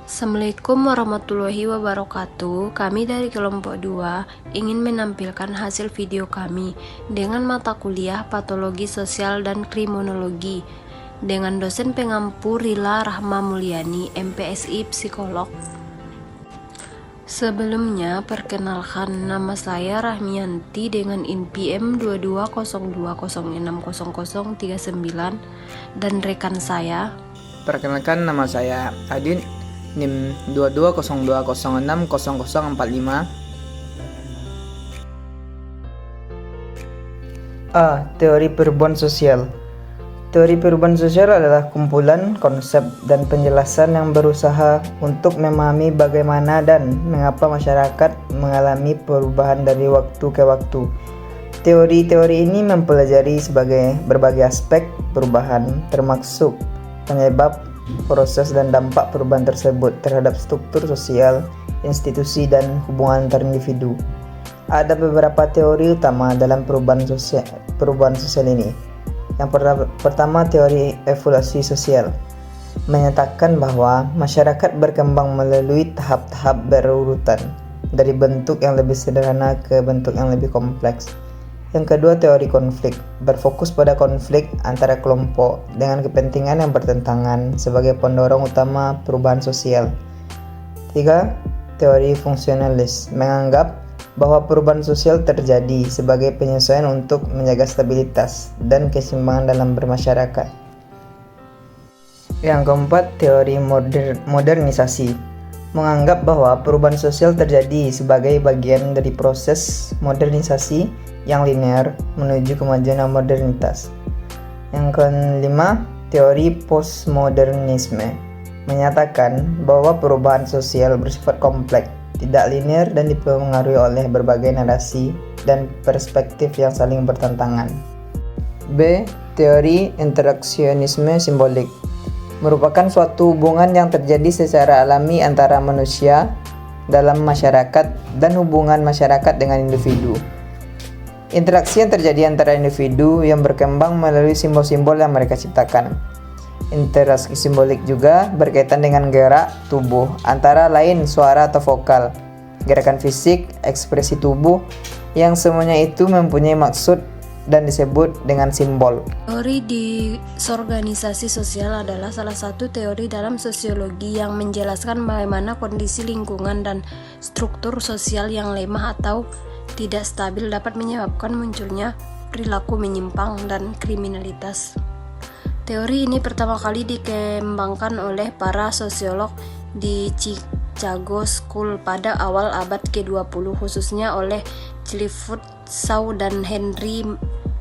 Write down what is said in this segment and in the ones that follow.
Assalamualaikum warahmatullahi wabarakatuh. Kami dari kelompok 2 ingin menampilkan hasil video kami dengan mata kuliah Patologi Sosial dan Kriminologi dengan dosen pengampu Rila Rahma Mulyani, MPSI Psikolog. Sebelumnya, perkenalkan, nama saya Rahmiyanti dengan INPM 2202060039 dan rekan saya. Perkenalkan, nama saya Adin, NIM 2202060045. A. Teori perubahan sosial. Teori perubahan sosial adalah kumpulan konsep dan penjelasan yang berusaha untuk memahami bagaimana dan mengapa masyarakat mengalami perubahan dari waktu ke waktu. Teori-teori ini mempelajari berbagai aspek perubahan, termasuk penyebab, proses dan dampak perubahan tersebut terhadap struktur sosial, institusi, dan hubungan antar individu. Ada beberapa teori utama dalam perubahan sosial ini. Yang pertama, teori evolusi sosial menyatakan bahwa masyarakat berkembang melalui tahap-tahap berurutan dari bentuk yang lebih sederhana ke bentuk yang lebih kompleks. Yang kedua, teori konflik berfokus pada konflik antara kelompok dengan kepentingan yang bertentangan sebagai pendorong utama perubahan sosial. Tiga, teori fungsionalis menganggap bahwa perubahan sosial terjadi sebagai penyesuaian untuk menjaga stabilitas dan keseimbangan dalam bermasyarakat. Yang keempat, teori modernisasi menganggap bahwa perubahan sosial terjadi sebagai bagian dari proses modernisasi yang linear menuju kemajuan dan modernitas. Yang kelima, teori postmodernisme menyatakan bahwa perubahan sosial bersifat kompleks, tidak linear, dan dipengaruhi oleh berbagai narasi dan perspektif yang saling bertentangan. B. Teori interaksionisme simbolik merupakan suatu hubungan yang terjadi secara alami antara manusia dalam masyarakat dan hubungan masyarakat dengan individu. Interaksi yang terjadi antara individu yang berkembang melalui simbol-simbol yang mereka ciptakan. Interaksi simbolik juga berkaitan dengan gerak tubuh, antara lain suara atau vokal, gerakan fisik, ekspresi tubuh, yang semuanya itu mempunyai maksud dan disebut dengan simbol. Teori disorganisasi sosial adalah salah satu teori dalam sosiologi yang menjelaskan bagaimana kondisi lingkungan dan struktur sosial yang lemah atau tidak stabil dapat menyebabkan munculnya perilaku menyimpang dan kriminalitas. Teori ini pertama kali dikembangkan oleh para sosiolog di Chicago School pada awal abad ke-20, khususnya oleh Clifford Shaw dan Henry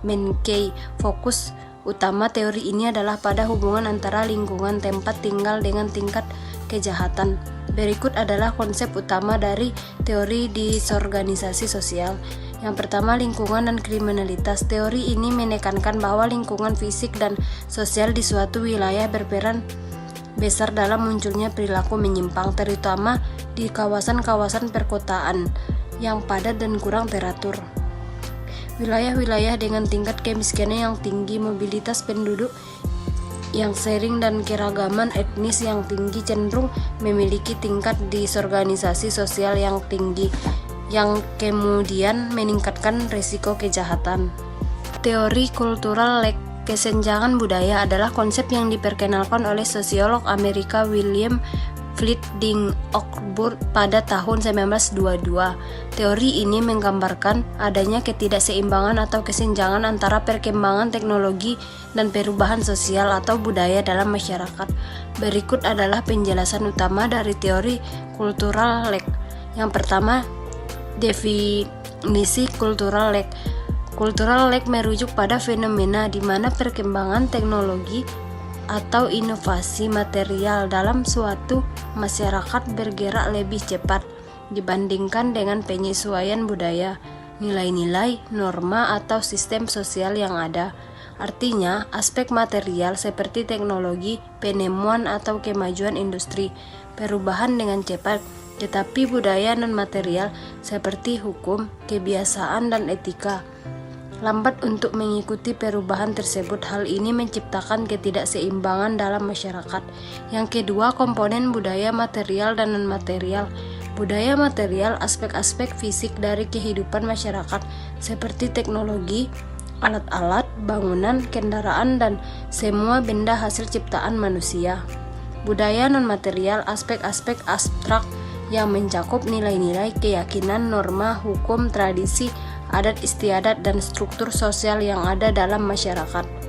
Mankey. Fokus utama teori ini adalah pada hubungan antara lingkungan tempat tinggal dengan tingkat kejahatan. Berikut adalah konsep utama dari teori disorganisasi sosial. Yang pertama, lingkungan dan kriminalitas. Teori ini menekankan bahwa lingkungan fisik dan sosial di suatu wilayah berperan besar dalam munculnya perilaku menyimpang, terutama di kawasan-kawasan perkotaan yang padat dan kurang teratur. Wilayah-wilayah dengan tingkat kemiskinan yang tinggi, mobilitas penduduk yang sering, dan keragaman etnis yang tinggi cenderung memiliki tingkat disorganisasi sosial yang tinggi, yang kemudian meningkatkan risiko kejahatan. Teori kultural kesenjangan budaya adalah konsep yang diperkenalkan oleh sosiolog Amerika William Fielding Oakwood pada tahun 1922. Teori ini menggambarkan adanya ketidakseimbangan atau kesenjangan antara perkembangan teknologi dan perubahan sosial atau budaya dalam masyarakat. Berikut adalah penjelasan utama dari teori kultural Yang pertama, definisi kultural lag. Kultural lag merujuk pada fenomena di mana perkembangan teknologi atau inovasi material dalam suatu masyarakat bergerak lebih cepat dibandingkan dengan penyesuaian budaya, nilai-nilai, norma, atau sistem sosial yang ada. Artinya, aspek material seperti teknologi, penemuan, atau kemajuan industri perubahan dengan cepat, tetapi budaya non-material seperti hukum, kebiasaan, dan etika lambat untuk mengikuti perubahan tersebut. Hal ini menciptakan ketidakseimbangan dalam masyarakat. Yang kedua, komponen budaya material dan non-material. Budaya material, aspek-aspek fisik dari kehidupan masyarakat seperti teknologi, alat-alat, bangunan, kendaraan, dan semua benda hasil ciptaan manusia. Budaya non-material, aspek-aspek abstrak yang mencakup nilai-nilai, keyakinan, norma, hukum, tradisi, adat istiadat, dan struktur sosial yang ada dalam masyarakat.